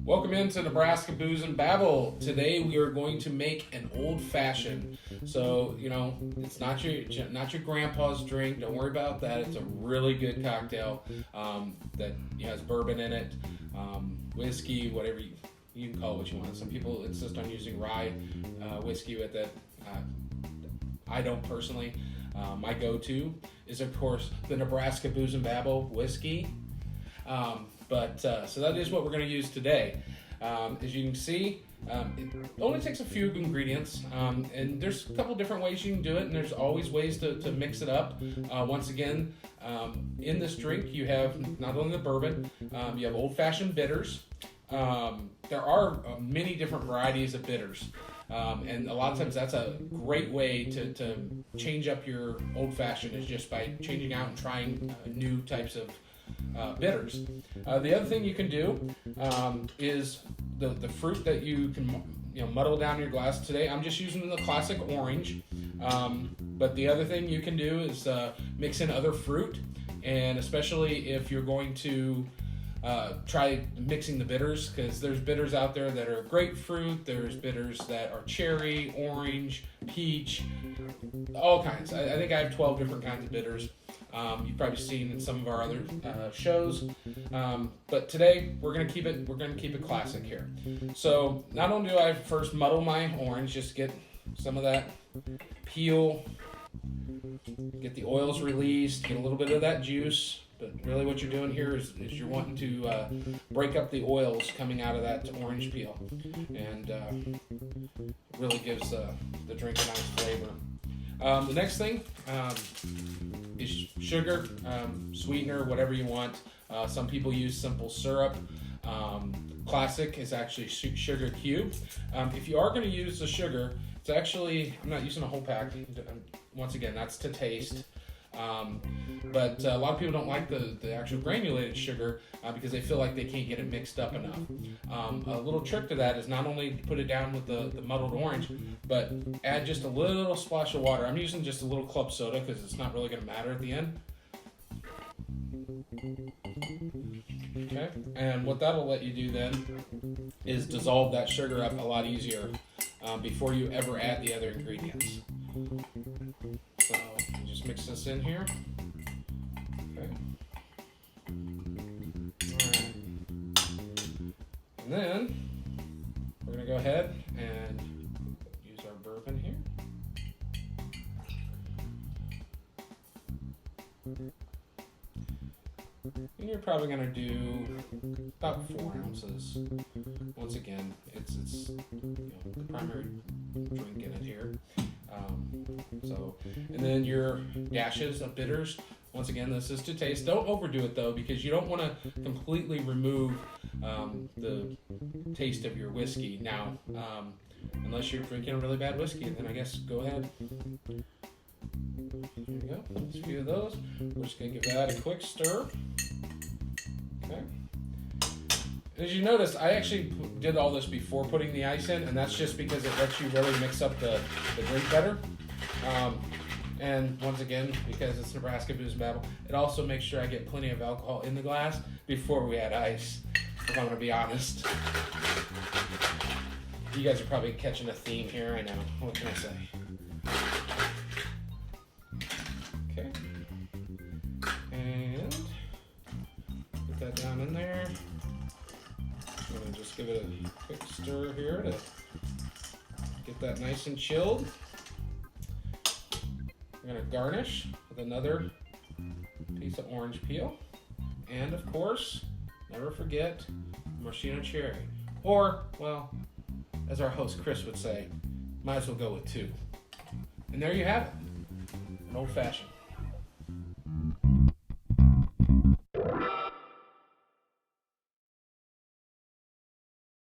Welcome into Nebraska Booze and Babble. Today we are going to make an old fashioned. So, it's not your grandpa's drink. Don't worry about that. It's a really good cocktail that has bourbon in it, whiskey, whatever you can call it what you want. Some people insist on using rye whiskey with it. I don't personally. My go-to is, of course, the Nebraska Booze and Babble whiskey. So that is what we're going to use today. As you can see, it only takes a few ingredients, and there's a couple different ways you can do it, and there's always ways to mix it up. Once again, in this drink, you have not only the bourbon, you have old-fashioned bitters. There are many different varieties of bitters. And a lot of times that's a great way to change up your old-fashioned, is just by changing out and trying new types of bitters. The other thing you can do is the fruit that you can muddle down your glass. Today I'm just using the classic orange, but the other thing you can do is mix in other fruit, and especially if you're going to try mixing the bitters, because there's bitters out there that are grapefruit, there's bitters that are cherry, orange, peach, all kinds. I think I have 12 different kinds of bitters. You've probably seen in some of our other shows, but today we're gonna keep it classic here. So not only do I first muddle my orange, just get some of that peel, get the oils released, get a little bit of that juice. But really what you're doing here is you're wanting to break up the oils coming out of that orange peel, and really gives the drink a nice flavor. The next thing is sugar, sweetener, whatever you want. Some people use simple syrup. Classic is actually sugar cubed. If you are going to use the sugar, it's actually, I'm not using a whole pack. Once again, that's to taste. But a lot of people don't like the actual granulated sugar because they feel like they can't get it mixed up enough. A little trick to that is not only put it down with the muddled orange, but add just a little splash of water. I'm using just a little club soda because it's not really going to matter at the end. Okay, and what that'll let you do then is dissolve that sugar up a lot easier before you ever add the other ingredients. So just mix this in here. Okay. Alright. And then we're going to go ahead and use our bourbon here. And you're probably going to do about 4 ounces. Once again, it's the primary drink in it here. And then your dashes of bitters. Once again, this is to taste. Don't overdo it though, because you don't want to completely remove the taste of your whiskey. Now, unless you're drinking a really bad whiskey, then I guess go ahead. There you go. Just a few of those. We're just going to give that a quick stir. Okay. As you notice, I actually did all this before putting the ice in, and that's just because it lets you really mix up the drink better. And once again, because it's Nebraska Booze and Babble, it also makes sure I get plenty of alcohol in the glass before we add ice, if I'm going to be honest. You guys are probably catching a theme here, I know. What can I say? Okay. And put that down in there. I'm going to just give it a quick stir here to get that nice and chilled. We're going to garnish with another piece of orange peel. And of course, never forget maraschino cherry. Or, well, as our host Chris would say, might as well go with 2. And there you have it, an old fashioned.